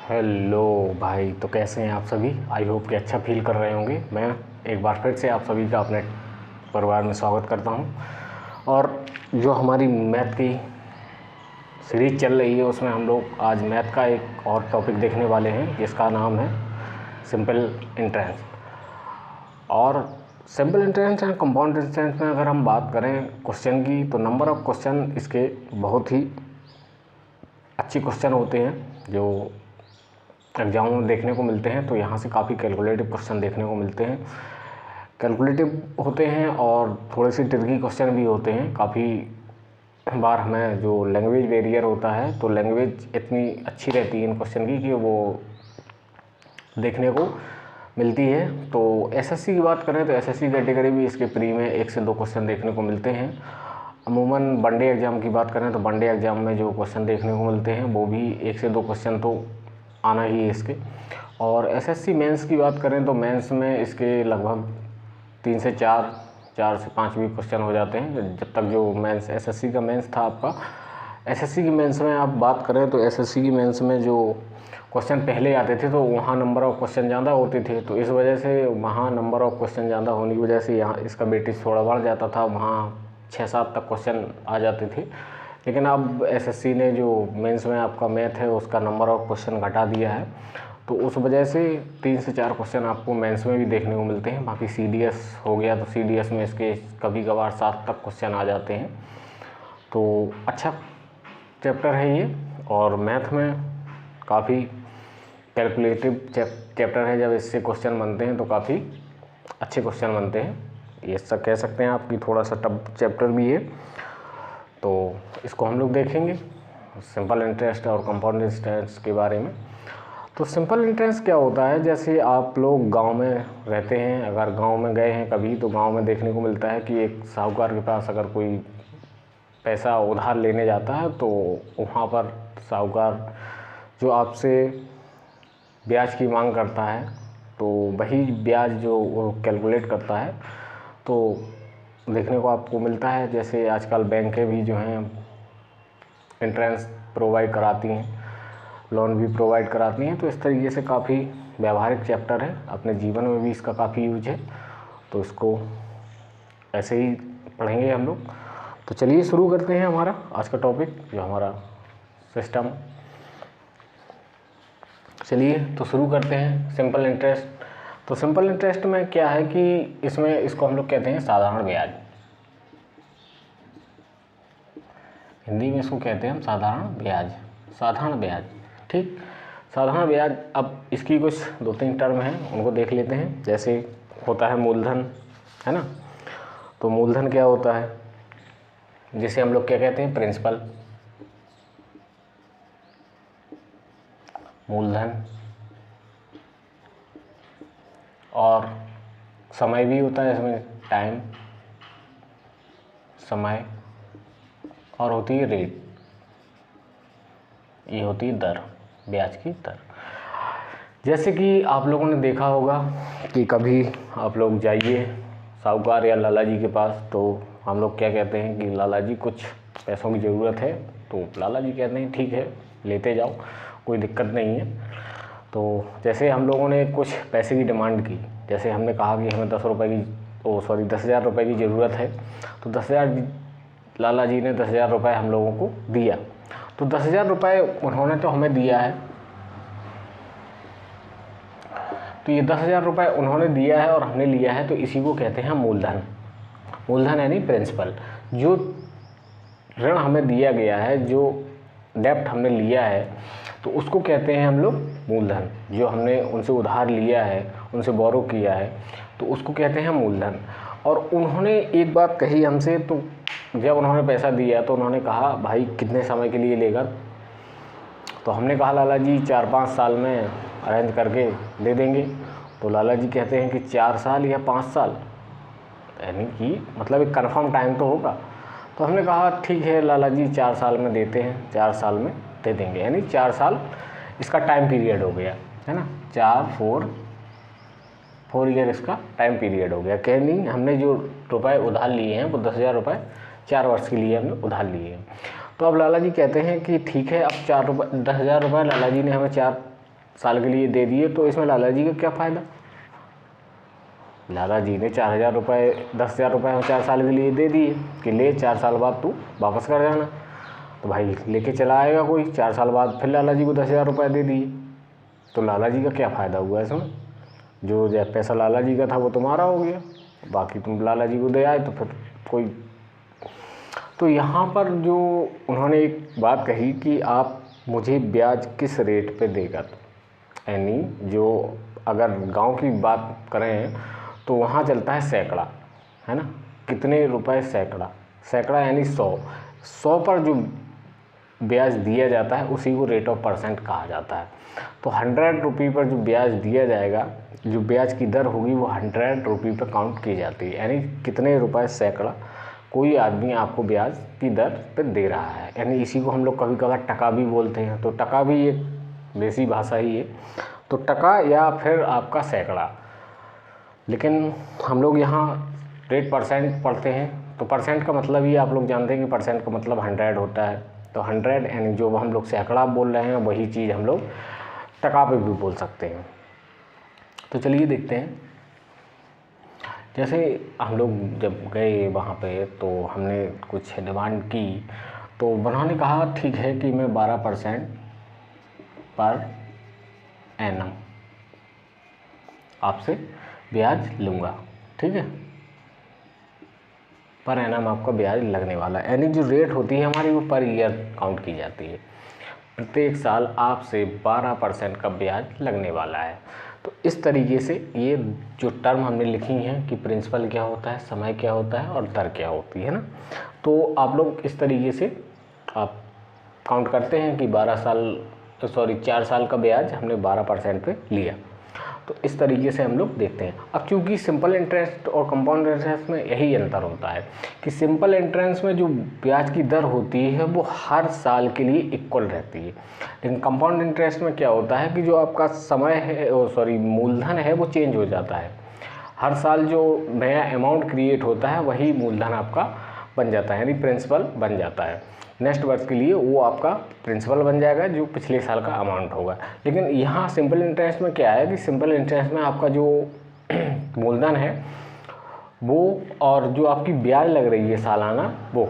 Hello भाई, तो कैसे हैं आप सभी। आई होप कि अच्छा फील कर रहे होंगे। मैं एक बार फिर से आप सभी का अपने परिवार में स्वागत करता हूं। और जो हमारी मैथ की सीरीज चल रही है उसमें हम लोग आज मैथ का एक और टॉपिक देखने वाले हैं जिसका नाम है सिंपल इंट्रेंस। और simple entrance and compound entrance में अगर हम बात करें क्वेश्चन की, तो नंबर ऑफ क्वेश्चन इसके बहुत ही अच्छे क्वेश्चन होते हैं जो एग्जाम में देखने को मिलते हैं। तो यहाँ से काफ़ी कैलकुलेटिव क्वेश्चन देखने को मिलते हैं, कैलकुलेटिव होते हैं और थोड़े से ट्रिकी क्वेश्चन भी होते हैं। काफ़ी बार हमें जो लैंग्वेज बैरियर होता है, तो लैंग्वेज इतनी अच्छी रहती है इन क्वेश्चन की कि वो देखने को मिलती है। तो एसएससी की बात करें तो एसएससी कैटेगरी भी इसके प्री में 1 से 2 क्वेश्चन देखने को मिलते हैं। अमूमन वनडे एग्ज़ाम की बात करें तो वनडे एग्ज़ाम में जो क्वेश्चन देखने को मिलते हैं वो भी 1 से 2 क्वेश्चन तो आना ही है इसके। और एसएससी मेंस की बात करें तो मेंस में इसके लगभग 3 से 4 से 5 भी क्वेश्चन हो जाते हैं। जब तक जो मेंस एसएससी का मेंस था आपका, एसएससी की मेंस में आप बात करें तो एसएससी की मेंस में जो क्वेश्चन पहले आते थे तो वहाँ नंबर ऑफ़ क्वेश्चन ज़्यादा होते थे। तो इस वजह से वहाँ नंबर ऑफ़ क्वेश्चन ज़्यादा होने की वजह से यहाँ इसका वेटेज थोड़ा बढ़ जाता था, वहाँ 6-7 तक क्वेश्चन आ जाते थे। लेकिन अब एसएससी ने जो मेंस में आपका मैथ है उसका नंबर ऑफ़ क्वेश्चन घटा दिया है, तो उस वजह से 3 से 4 क्वेश्चन आपको मेंस में भी देखने को मिलते हैं। बाकी सीडीएस हो गया तो सीडीएस में इसके कभी कभार 7 तक क्वेश्चन आ जाते हैं। तो अच्छा चैप्टर है ये, और मैथ में काफ़ी कैलकुलेटिव चैप्टर है। जब इससे क्वेश्चन बनते हैं तो काफ़ी अच्छे क्वेश्चन बनते हैं। ये सब कह सकते हैं आपकी थोड़ा सा टफ चैप्टर भी है, तो इसको हम लोग देखेंगे सिंपल इंटरेस्ट और कंपाउंड इंटरेस्ट के बारे में। तो सिंपल इंटरेस्ट क्या होता है, जैसे आप लोग गांव में रहते हैं, अगर गांव में गए हैं कभी तो गांव में देखने को मिलता है कि एक साहूकार के पास अगर कोई पैसा उधार लेने जाता है तो वहाँ पर साहूकार जो आपसे ब्याज की मांग करता है तो वही ब्याज जो वो कैलकुलेट करता है तो देखने को आपको मिलता है। जैसे आजकल बैंकें भी जो हैं इंट्रेंस प्रोवाइड कराती हैं, लोन भी प्रोवाइड कराती हैं। तो इस तरीके से काफ़ी व्यावहारिक चैप्टर है, अपने जीवन में भी इसका काफ़ी यूज है, तो इसको ऐसे ही पढ़ेंगे हम लोग। तो चलिए शुरू करते हैं हमारा आज का टॉपिक, जो हमारा सिस्टम। चलिए तो शुरू करते हैं सिंपल इंटरेस्ट। तो सिंपल इंटरेस्ट में क्या है कि इसमें इसको हम लोग कहते हैं साधारण ब्याज। हिंदी में इसको कहते हैं हम साधारण ब्याज, साधारण ब्याज। ठीक, साधारण ब्याज। अब इसकी कुछ 2-3 टर्म हैं, उनको देख लेते हैं। जैसे होता है मूलधन, है ना। तो मूलधन क्या होता है, जिसे हम लोग क्या कहते हैं, प्रिंसिपल। मूलधन। और समय भी होता है इसमें, टाइम, समय। और होती है रेट, ये होती है दर, ब्याज की दर। जैसे कि आप लोगों ने देखा होगा कि कभी आप लोग जाइए साहूकार या लाला जी के पास, तो हम लोग क्या कहते हैं कि लाला जी कुछ पैसों की ज़रूरत है, तो लाला जी कहते हैं ठीक है लेते जाओ, कोई दिक्कत नहीं है। तो जैसे हम लोगों ने कुछ पैसे की डिमांड की, जैसे हमने कहा कि हमें 10,000 रुपये की ज़रूरत है, तो 10,000 लाला जी ने 10,000 रुपये हम लोगों को दिया। तो 10,000 रुपये उन्होंने तो हमें दिया है, तो ये 10,000 रुपये उन्होंने दिया है और हमने लिया है, तो इसी को कहते हैं मूलधन। मूलधन यानी प्रिंसिपल। जो ऋण हमें दिया गया है, जो डेब्ट हमने लिया है, तो उसको कहते हैं हम लोग मूलधन। जो हमने उनसे उधार लिया है, उनसे बोरो किया है, तो उसको कहते हैं मूलधन। और उन्होंने एक बात कही हमसे, तो जब उन्होंने पैसा दिया तो उन्होंने कहा भाई कितने समय के लिए लेगा। तो हमने कहा लाला जी 4-5 साल में अरेंज करके दे देंगे। तो लाला जी कहते हैं कि 4 साल या 5 साल, यानी कि मतलब एक कन्फर्म टाइम तो होगा। तो हमने कहा ठीक है लाला जी 4 साल में देते हैं, 4 साल में दे देंगे, यानी 4 साल इसका टाइम पीरियड हो गया, है ना। 4 ईयर इसका टाइम पीरियड हो गया। कहनी हमने जो रुपए उधार लिए हैं वो 10,000 रुपये 4 वर्ष के लिए हमने उधार लिए हैं। तो अब लाला जी कहते हैं कि ठीक है, अब 10,000 रुपये लाला जी ने हमें 4 साल के लिए दे दिए, तो इसमें लाला जी का क्या फ़ायदा। लाला जी ने 4,000 रुपये 10,000 रुपये 4 साल के लिए दे दिए कि ले 4 साल बाद तू वापस कर जाना। तो भाई लेके चला आएगा कोई, 4 साल बाद फिर लाला जी को 10,000 रुपये दे दिए, तो लाला जी का क्या फ़ायदा हुआ इसमें। जो पैसा लाला जी का था वो तुम्हारा हो गया, बाकी तुम लाला जी को दे आए तो फिर कोई। तो यहाँ पर जो उन्होंने एक बात कही कि आप मुझे ब्याज किस रेट पे देगा, यानी जो अगर गांव की बात करें तो वहाँ चलता है सैकड़ा, है ना, कितने रुपए सैकड़ा, सैकड़ा यानी 100 पर जो ब्याज दिया जाता है उसी को रेट ऑफ परसेंट कहा जाता है। तो 100 रुपये पर जो ब्याज दिया जाएगा, जो ब्याज की दर होगी वो 100 रुपये पर काउंट की जाती है, यानी कितने रुपए सैकड़ा कोई आदमी आपको ब्याज की दर पे दे रहा है, यानी इसी को हम लोग कभी कभार टका भी बोलते हैं। तो टका भी एक देसी भाषा ही है, तो टका या फिर आपका सैकड़ा, लेकिन हम लोग यहाँ रेट परसेंट पढ़ते हैं। तो परसेंट का मतलब ही आप लोग जानते हैं कि परसेंट का मतलब 100 होता है। तो 100 यानी जो हम लोग सैकड़ा बोल रहे हैं वही चीज़ हम लोग टका पे भी बोल सकते हैं। तो चलिए देखते हैं, जैसे हम लोग जब गए वहाँ पे तो हमने कुछ डिमांड की, तो उन्होंने कहा ठीक है कि मैं 12% पर एनम आपसे ब्याज लूँगा, ठीक है, पर एनम आपका ब्याज लगने वाला है, यानी जो रेट होती है हमारी वो पर ईयर काउंट की जाती है। प्रत्येक साल आपसे 12% का ब्याज लगने वाला है। तो इस तरीके से ये जो टर्म हमने लिखी हैं कि प्रिंसिपल क्या होता है, समय क्या होता है और दर क्या होती है ना, तो आप लोग इस तरीके से आप काउंट करते हैं कि 4 साल का ब्याज हमने 12% पे लिया। तो इस तरीके से हम लोग देखते हैं। अब चूँकि सिंपल इंटरेस्ट और कंपाउंड इंटरेस्ट में यही अंतर होता है कि सिंपल इंटरेस्ट में जो ब्याज की दर होती है वो हर साल के लिए इक्वल रहती है, लेकिन कंपाउंड इंटरेस्ट में क्या होता है कि जो आपका समय है मूलधन है वो चेंज हो जाता है। हर साल जो नया अमाउंट क्रिएट होता है वही मूलधन आपका बन जाता है, यानी प्रिंसिपल बन जाता है। नेक्स्ट वर्ष के लिए वो आपका प्रिंसिपल बन जाएगा जो पिछले साल का अमाउंट होगा। लेकिन यहाँ सिंपल इंटरेस्ट में क्या है कि सिंपल इंटरेस्ट में आपका जो मूलधन है वो और जो आपकी ब्याज लग रही है सालाना वो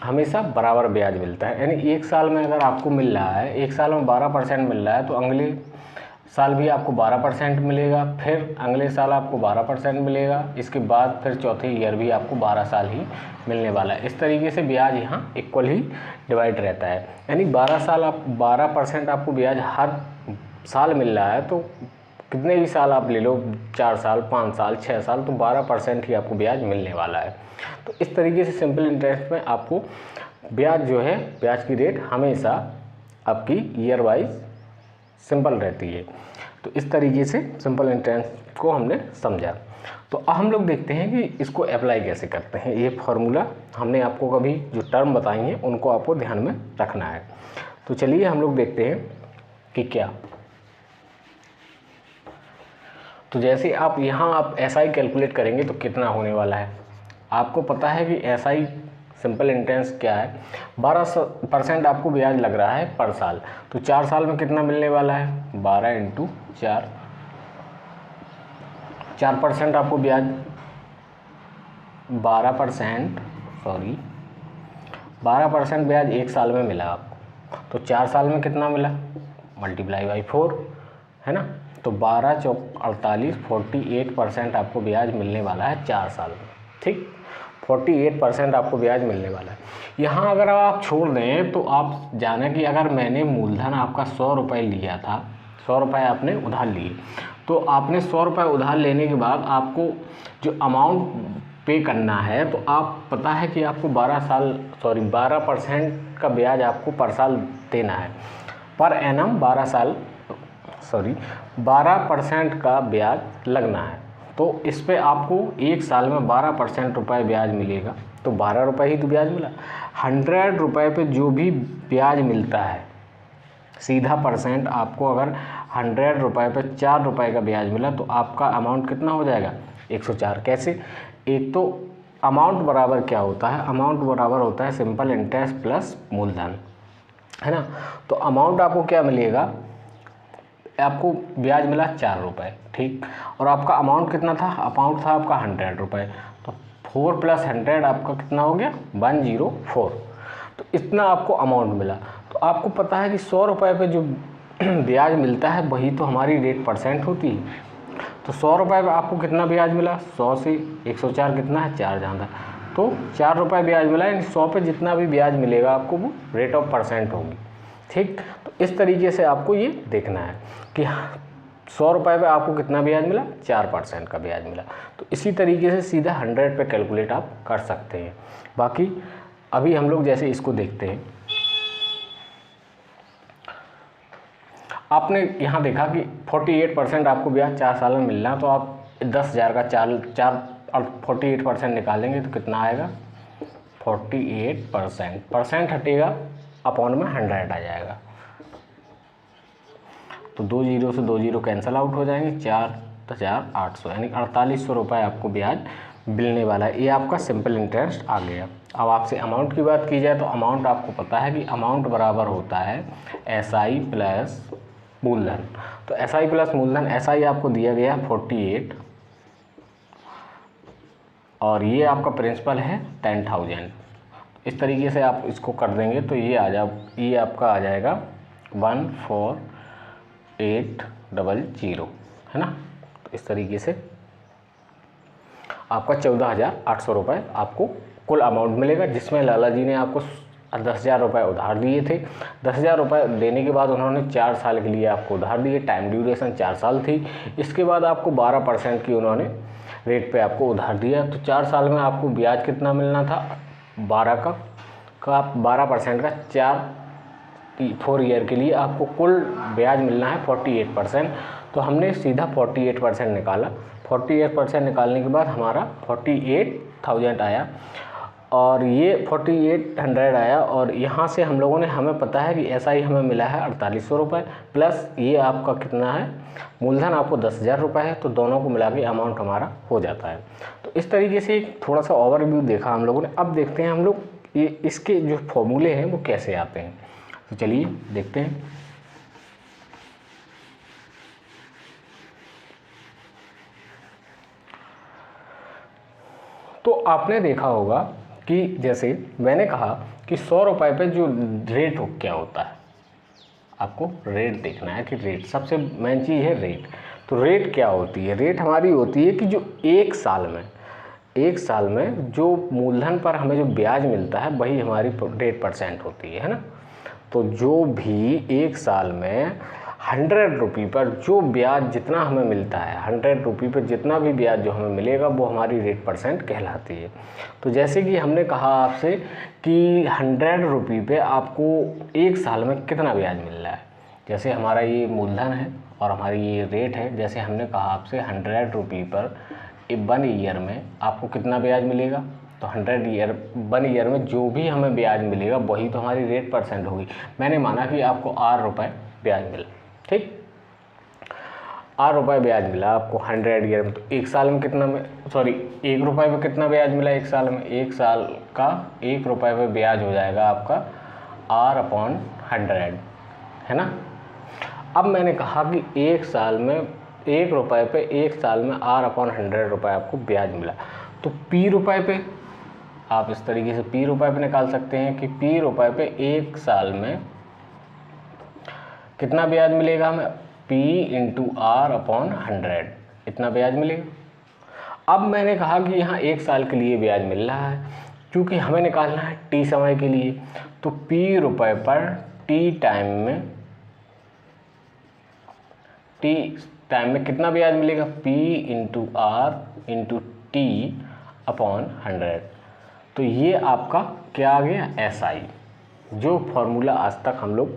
हमेशा बराबर ब्याज मिलता है। यानी एक साल में अगर आपको मिल रहा है, एक साल में 12% मिल रहा है तो अगले साल भी आपको 12% मिलेगा, फिर अगले साल आपको 12% मिलेगा, इसके बाद फिर चौथे ईयर भी आपको 12 साल ही मिलने वाला है। इस तरीके से ब्याज यहाँ इक्वल ही डिवाइड रहता है, यानी 12% आपको ब्याज हर साल मिल रहा है, तो कितने भी साल आप ले लो, 4 साल 5 साल 6 साल, तो 12% ही आपको ब्याज मिलने वाला है। तो इस तरीके से सिंपल इंटरेस्ट में आपको ब्याज जो है, ब्याज की रेट हमेशा आपकी ईयर वाइज सिंपल रहती है। तो इस तरीके से सिंपल इंटरेस्ट को हमने समझा। तो अब हम लोग देखते हैं कि इसको अप्लाई कैसे करते हैं। ये फार्मूला हमने आपको कभी जो टर्म बताई हैं उनको आपको ध्यान में रखना है। तो चलिए हम लोग देखते हैं कि क्या। तो जैसे आप यहाँ आप एसआई कैलकुलेट करेंगे तो कितना होने वाला है, आपको पता है कि एसआई सिंपल इंटरेस्ट क्या है, 12% आपको ब्याज लग रहा है पर साल, तो 4 साल में कितना मिलने वाला है, 12 × 4, 4% आपको ब्याज, 12% ब्याज एक साल में मिला आपको, तो 4 साल में कितना मिला, मल्टीप्लाई बाई 4, है ना। तो 12 × 4 = 48, 48% आपको ब्याज मिलने वाला है 4 साल में, ठीक, 48% आपको ब्याज मिलने वाला है। यहाँ अगर आप छोड़ दें तो आप जाने कि अगर मैंने मूलधन आपका 100 रुपये लिया था, 100 रुपये आपने उधार लिए, तो आपने 100 रुपये उधार लेने के बाद आपको जो अमाउंट पे करना है, तो आप पता है कि आपको 12% का ब्याज आपको पर साल देना है, पर एनम 12% का ब्याज लगना है। तो इस पे आपको एक साल में 12% रुपये ब्याज मिलेगा, तो 12 रुपये ही तो ब्याज मिला। 100 रुपये पे जो भी ब्याज मिलता है सीधा परसेंट, आपको अगर 100 रुपये पे 4 रुपये का ब्याज मिला तो आपका अमाउंट कितना हो जाएगा, 104। कैसे, एक तो अमाउंट बराबर क्या होता है, अमाउंट बराबर होता है सिंपल इंटरेस्ट प्लस मूलधन, है ना। तो अमाउंट आपको क्या मिलेगा, आपको ब्याज मिला 4 रुपये, ठीक। और आपका अमाउंट कितना था, अमाउंट था आपका 100 रुपये, तो 4 + 100 आपका कितना हो गया 104। तो इतना आपको अमाउंट मिला। तो आपको पता है कि 100 रुपये पे जो ब्याज मिलता है वही तो हमारी रेट परसेंट होती है। तो 100 रुपये पे आपको कितना ब्याज मिला, 100 से 104 कितना है 4 जाता, तो 4 रुपये ब्याज मिला, यानी 100 पे जितना भी ब्याज मिलेगा आपको वो रेट ऑफ परसेंट होगी, ठीक। तो इस तरीके से आपको ये देखना है कि 100 रुपये पे आपको कितना ब्याज मिला, 4% का ब्याज मिला। तो इसी तरीके से सीधा 100 पे कैलकुलेट आप कर सकते हैं। बाकी अभी हम लोग जैसे इसको देखते हैं, आपने यहाँ देखा कि 48% आपको ब्याज 4 साल में मिलना, तो आप 10,000 का 48% निकालेंगे तो कितना आएगा 48%, परसेंट हटेगा अपॉन में 100 आ जाएगा, तो 2 जीरो से 2 जीरो कैंसिल आउट हो जाएंगे, 4,800 यानी 4800 रुपये आपको ब्याज मिलने वाला है। ये आपका सिंपल इंटरेस्ट आ गया। अब आपसे अमाउंट की बात की जाए तो अमाउंट आपको पता है कि अमाउंट बराबर होता है SI प्लस मूलधन। तो SI प्लस मूलधन, SI आपको दिया गया 48 और ये आपका प्रिंसिपल है 10,000। इस तरीके से आप इसको कर देंगे तो ये आपका आ जाएगा 14800, है ना। तो इस तरीके से आपका 14,800 रुपये आपको कुल अमाउंट मिलेगा, जिसमें लाला जी ने आपको 10,000 रुपये उधार दिए थे। 10,000 रुपये देने के बाद उन्होंने 4 साल के लिए आपको उधार दिए, टाइम ड्यूरेशन 4 साल थी। इसके बाद आपको 12% की उन्होंने रेट पे आपको उधार दिया। तो 4 साल में आपको ब्याज कितना मिलना था 12% का 4 ईयर के लिए आपको कुल ब्याज मिलना है 48%। तो हमने सीधा 48% निकाला। 48% निकालने के बाद हमारा 48,000 आया और ये 4800 आया। और यहाँ से हम लोगों ने, हमें पता है कि SI हमें मिला है 4800 रुपये, प्लस ये आपका कितना है मूलधन आपको 10,000 रुपये है, तो दोनों को मिला के अमाउंट हमारा हो जाता है। तो इस तरीके से थोड़ा सा ओवरव्यू देखा हम लोगों ने। अब देखते हैं हम लोग ये इसके जो फॉर्मूले हैं वो कैसे आते हैं। तो चलिए देखते हैं। तो आपने देखा होगा कि जैसे मैंने कहा कि 100 रुपये पे जो रेट हो क्या होता है, आपको रेट देखना है कि रेट सबसे मेन चीज़ है रेट। तो रेट क्या होती है, रेट हमारी होती है कि जो एक साल में जो मूलधन पर हमें जो ब्याज मिलता है वही हमारी रेट परसेंट होती है ना। तो जो भी एक साल में 100 रुपये पर जो ब्याज जितना हमें मिलता है, 100 रुपये पर जितना भी ब्याज जो हमें मिलेगा वो हमारी रेट परसेंट कहलाती है। तो जैसे कि हमने कहा आपसे कि 100 रुपये पे आपको एक साल में कितना ब्याज मिल रहा है, जैसे हमारा ये मूलधन है और हमारी ये रेट है। जैसे हमने कहा आपसे 100 रुपये पर 1 ईयर में आपको कितना ब्याज मिलेगा, तो 1 ईयर में जो भी हमें ब्याज मिलेगा वही तो हमारी रेट परसेंट होगी। मैंने माना कि आपको 8 रुपये ब्याज मिला, ठीक, 8 रुपये ब्याज मिला आपको 100 ईयर में। तो एक साल में कितना 1 रुपये पे कितना ब्याज मिला एक साल में, एक साल का 1 रुपये पे ब्याज हो जाएगा आपका R/100, है ना। अब मैंने कहा कि एक साल में 1 रुपये पे एक साल में R/100 रुपये आपको ब्याज मिला। तो P रुपये पे आप इस तरीके से P रुपये पे निकाल सकते हैं कि P रुपये पे एक साल में कितना ब्याज मिलेगा हमें, P × R/100 इतना ब्याज मिलेगा। अब मैंने कहा कि यहाँ एक साल के लिए ब्याज मिल रहा है, क्योंकि हमें निकालना है T समय के लिए। तो P रुपये पर T टाइम में कितना ब्याज मिलेगा, P × R × T/100। तो ये आपका क्या आ गया SI, जो फॉर्मूला आज तक हम लोग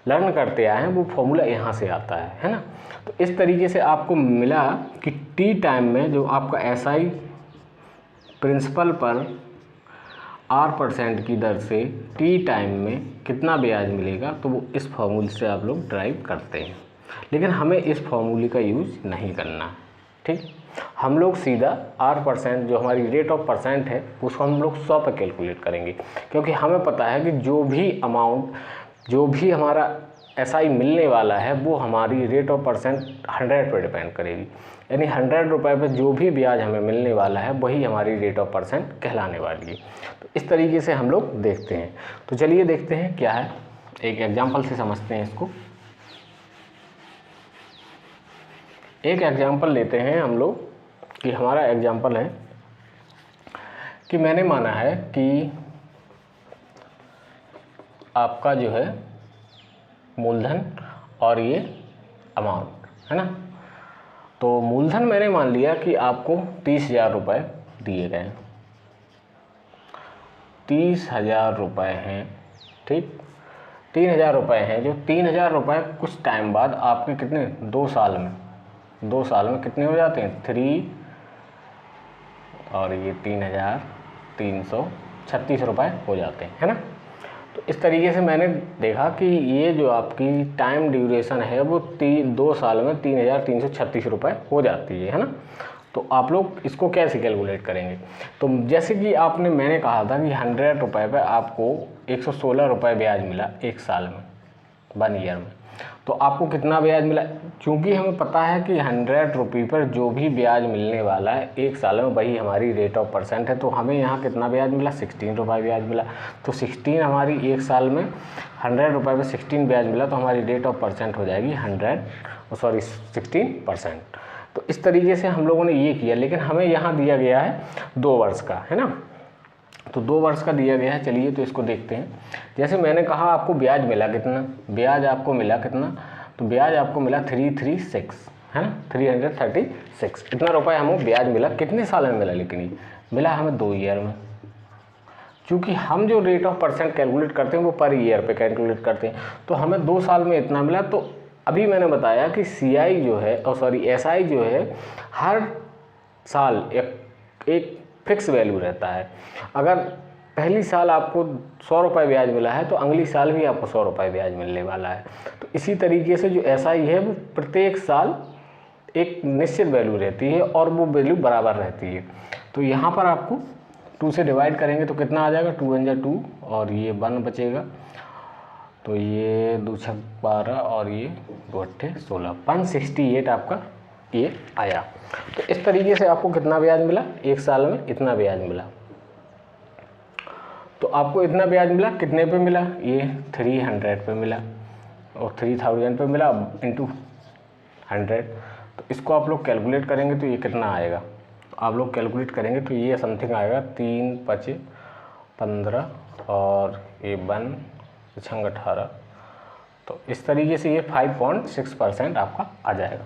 लर्न करते आए हैं वो फॉर्मूला यहाँ से आता है ना। तो इस तरीके से आपको मिला कि T टाइम में जो आपका SI प्रिंसिपल पर R% की दर से T टाइम में कितना ब्याज मिलेगा, तो वो इस फॉर्मूले से आप लोग ड्राइव करते हैं। लेकिन हमें इस फॉर्मूले का यूज़ नहीं करना, ठीक। हम लोग सीधा R% जो हमारी रेट ऑफ परसेंट है उसको हम लोग 100 पे कैलकुलेट करेंगे, क्योंकि हमें पता है कि जो भी हमारा SI मिलने वाला है वो हमारी रेट ऑफ परसेंट 100 पर डिपेंड करेगी। यानी 100 रुपये पर जो भी ब्याज हमें मिलने वाला है वही हमारी रेट ऑफ परसेंट कहलाने वाली है। तो इस तरीके से हम लोग देखते हैं। तो चलिए देखते हैं क्या है, एक एग्जाम्पल से समझते हैं इसको। एक एग्जाम्पल लेते हैं हम लोग कि हमारा एग्जाम्पल है कि मैंने माना है कि आपका जो है मूलधन और ये अमाउंट है ना। तो मूलधन मैंने मान लिया कि आपको 30,000 रुपये दिए गए, 30,000 रुपये हैं, ठीक, 3,000 रुपये हैं। जो 3,000 रुपये कुछ टाइम बाद आपके कितने 2 साल में कितने हो जाते हैं 3 और ये 3,336 रुपये हो जाते हैं, है ना। तो इस तरीके से मैंने देखा कि ये जो आपकी टाइम ड्यूरेशन है वो 2 साल में 3,336 रुपये हो जाती है ना। तो आप लोग इसको कैसे कैलकुलेट करेंगे? तो जैसे कि मैंने कहा था कि 100 रुपये पर आपको 116 रुपये ब्याज मिला 1 साल में, 1 ईयर में। तो आपको कितना ब्याज मिला? क्योंकि हमें पता है कि 100 रुपये पर जो भी ब्याज मिलने वाला है 1 साल में वही हमारी रेट ऑफ परसेंट है। तो हमें यहाँ कितना ब्याज मिला? 16 रुपये ब्याज मिला। तो 16 हमारी 1 साल में 100 रुपये पर 16 ब्याज मिला तो हमारी रेट ऑफ परसेंट हो जाएगी 16%। तो इस तरीके से हम लोगों ने ये किया, लेकिन हमें यहाँ दिया गया है 2 वर्ष का, है ना। तो 2 वर्ष का दिया गया है। चलिए तो इसको देखते हैं। जैसे मैंने कहा आपको ब्याज मिला कितना, ब्याज आपको मिला कितना, तो ब्याज आपको मिला 336, है ना, 336 इतना रुपये हमें ब्याज मिला। कितने साल में मिला? लेकिन ये मिला हमें 2 ईयर में। क्योंकि हम जो रेट ऑफ परसेंट कैलकुलेट करते हैं वो पर ईयर पे कैलकुलेट करते हैं, तो हमें 2 साल में इतना मिला। तो अभी मैंने बताया कि SI जो है हर साल एक फिक्स वैल्यू रहता है। अगर पहली साल आपको 100 रुपये ब्याज मिला है तो अगली साल भी आपको 100 रुपये ब्याज मिलने वाला है। तो इसी तरीके से जो SI है वो प्रत्येक साल एक निश्चित वैल्यू रहती है और वो वैल्यू बराबर रहती है। तो यहाँ पर आपको 2 से डिवाइड करेंगे तो कितना आ जाएगा? 2 × 2 और ये 1 बचेगा, तो ये 2 × 6 12 और ये 2 × 8 16, 168 आपका ये आया। तो इस तरीके से आपको कितना ब्याज मिला? 1 साल में इतना ब्याज मिला। तो आपको इतना ब्याज मिला, कितने पे मिला? ये 300 पे मिला और 3000 पे मिला इंटू 100। तो इसको आप लोग कैलकुलेट करेंगे तो ये कितना आएगा? तो आप लोग कैलकुलेट करेंगे तो ये समथिंग आएगा 3 × 5 = 15 और ये 1 × 6 = 18। तो इस तरीके से ये 5.6% आपका आ जाएगा।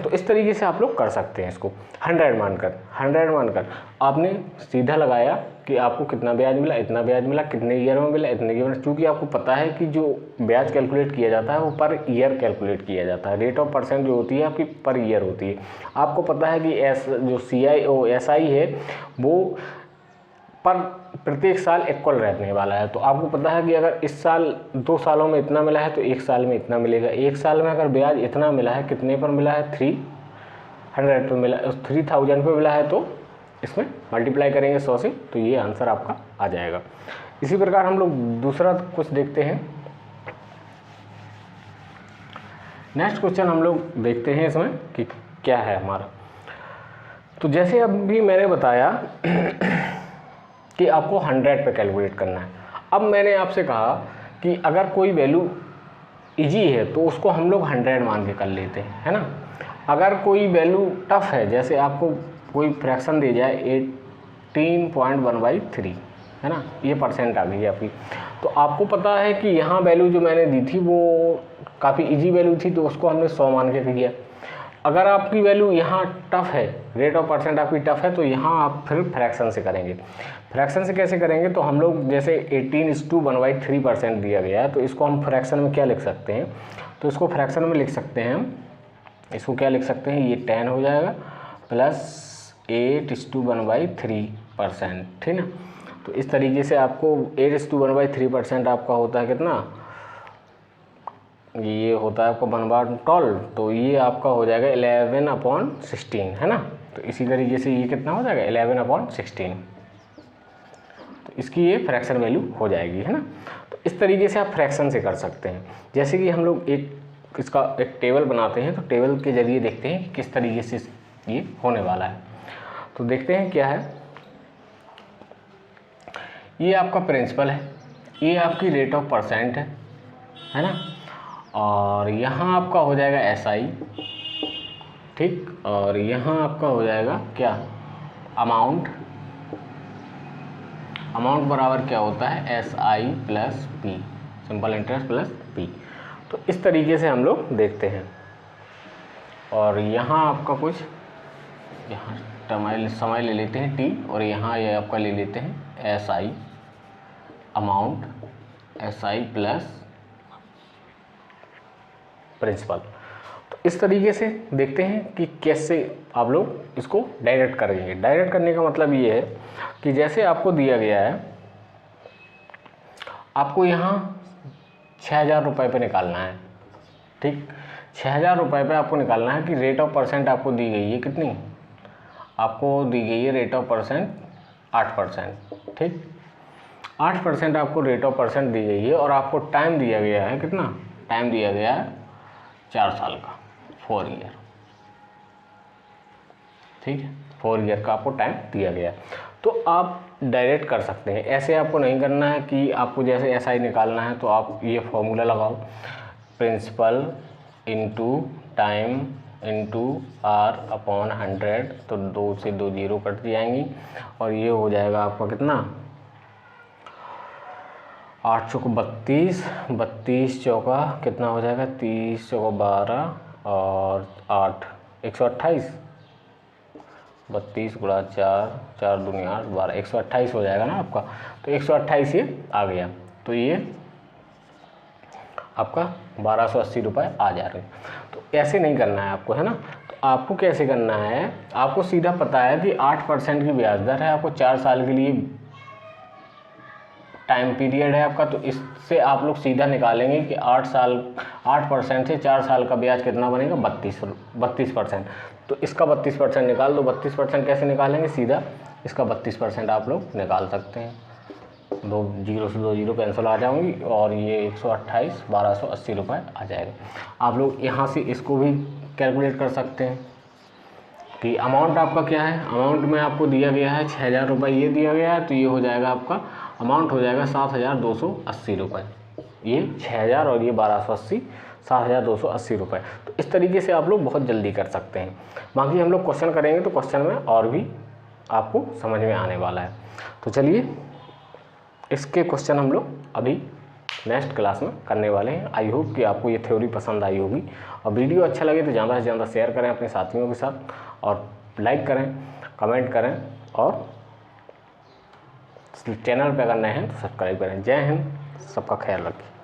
तो इस तरीके से आप लोग कर सकते हैं इसको 100 मानकर आपने सीधा लगाया कि आपको कितना ब्याज मिला, इतना ब्याज मिला, कितने ईयर में मिला, इतने ईयर में। चूँकि आपको पता है कि जो ब्याज कैलकुलेट किया जाता है वो पर ईयर कैलकुलेट किया जाता है। रेट ऑफ परसेंट जो होती है आपकी पर ईयर होती है। आपको पता है कि जो SI है वो पर प्रत्येक साल इक्वल रहने वाला है। तो आपको पता है कि अगर इस साल 2 सालों में इतना मिला है तो 1 साल में इतना मिलेगा। 1 साल में अगर ब्याज इतना मिला है, कितने पर मिला है? 300 पे मिला, 3000 पे मिला है तो इसमें मल्टीप्लाई करेंगे 100 से, तो ये आंसर आपका आ जाएगा। इसी प्रकार हम लोग दूसरा कुछ देखते हैं। नेक्स्ट क्वेश्चन हम लोग देखते हैं इसमें कि क्या है हमारा। तो जैसे अभी मैंने बताया कि आपको 100 पे कैलकुलेट करना है। अब मैंने आपसे कहा कि अगर कोई वैल्यू इजी है तो उसको हम लोग 100 मान के कर लेते हैं, है ना। अगर कोई वैल्यू टफ है, जैसे आपको कोई फ्रैक्शन दे जाए 18.1/3, है ना, ये परसेंट आ गई आपकी। तो आपको पता है कि यहाँ वैल्यू जो मैंने दी थी वो काफ़ी इजी वैल्यू थी तो उसको हमने 100 मान के किया। अगर आपकी वैल्यू यहाँ टफ है, रेट ऑफ परसेंट आपकी टफ है, तो यहाँ आप फिर फ्रैक्शन से करेंगे। फ्रैक्शन से कैसे करेंगे? तो हम लोग जैसे 18:1/3% दिया गया है तो इसको हम फ्रैक्शन में क्या लिख सकते हैं? तो इसको फ्रैक्शन में लिख सकते हैं हम, इसको क्या लिख सकते हैं? ये 10 हो जाएगा प्लस 8:1/3%, ठीक ना। तो इस तरीके से आपको 8:1/3% आपका होता है कितना? ये होता है आपका 1/12, तो ये आपका हो जाएगा 11/16, है ना। तो इसी तरीके से ये कितना हो जाएगा? 11/16। तो इसकी ये फ्रैक्शन वैल्यू हो जाएगी, है ना। तो तो इस तरीके से आप फ्रैक्शन से कर सकते हैं। जैसे कि हम लोग इसका एक टेबल बनाते हैं, तो टेबल के ज़रिए देखते हैं कि किस तरीके से ये होने वाला है। तो देखते हैं क्या है। ये आपका प्रिंसिपल है, ये आपकी रेट ऑफ परसेंट है ना, और यहाँ आपका हो जाएगा SI, ठीक, और यहाँ आपका हो जाएगा क्या, अमाउंट। अमाउंट बराबर क्या होता है, SI plus P, simple interest plus P। तो इस तरीके से हम लोग देखते हैं। और यहाँ आपका कुछ, यहाँ समय ले लेते हैं T, और यहाँ ये आपका ले लेते हैं SI, amount SI plus principal. तो इस तरीके से देखते हैं कि कैसे आप लोग इसको डायरेक्ट करेंगे। डायरेक्ट करने का मतलब ये है कि जैसे आपको दिया गया है, आपको यहाँ 6,000 रुपये पे निकालना है, ठीक, 6,000 रुपये पे आपको निकालना है कि रेट ऑफ परसेंट आपको दी गई है कितनी, आपको दी गई है रेट ऑफ परसेंट 8%, ठीक, 8% आपको रेट ऑफ परसेंट दी गई है, और आपको टाइम दिया गया है कितना, टाइम दिया गया है 4 साल का, 4 ईयर, ठीक है, 4 ईयर का आपको टाइम दिया गया है। तो आप डायरेक्ट कर सकते हैं, ऐसे आपको नहीं करना है कि आपको जैसे SI निकालना है तो आप ये फॉर्मूला लगाओ, principal into time into R upon 100, तो 2 से 2 जीरो कट जाएंगी, और ये हो जाएगा आपका कितना, 8 चौको 32, 32 चौका कितना हो जाएगा, 30 चौका 12 और 8 128, 32 गुणा 4, 4 दूनी 8, 12, 128 हो जाएगा ना आपका। तो 128 ये आ गया, तो ये आपका 1280 रुपये आ जा रहे हैं। तो ऐसे नहीं करना है आपको, है ना। तो आपको कैसे करना है, आपको सीधा पता है कि 8% की ब्याज दर है, आपको 4 साल के लिए टाइम पीरियड है आपका। तो इससे आप लोग सीधा निकालेंगे कि 8% से 4 साल का ब्याज कितना बनेगा, 32%। तो इसका 32% निकाल दो। 32% कैसे निकालेंगे, सीधा इसका 32% आप लोग निकाल सकते हैं। 2 जीरो से 2 जीरो कैंसिल आ जाऊंगी, और ये 128 1280 रुपये आ जाएगा। आप लोग यहाँ से इसको भी कैलकुलेट कर सकते हैं कि अमाउंट आपका क्या है। अमाउंट में आपको दिया गया है 6,000 रुपये, ये दिया गया है, तो ये हो जाएगा आपका अमाउंट हो जाएगा 7,280 रुपये। ये 6,000 और ये 1280, 7,280 रुपये। तो इस तरीके से आप लोग बहुत जल्दी कर सकते हैं। बाकी हम लोग क्वेश्चन करेंगे तो क्वेश्चन में और भी आपको समझ में आने वाला है। तो चलिए इसके क्वेश्चन हम लोग अभी नेक्स्ट क्लास में करने वाले हैं। आई होप कि आपको ये थ्योरी पसंद आई होगी, और वीडियो अच्छा लगे तो ज़्यादा से ज़्यादा शेयर करें अपने साथियों के साथ, और लाइक करें, कमेंट करें, और चैनल पर अगर नए हैं तो सब्सक्राइब करें। जय हिंद, सबका ख्याल रखें।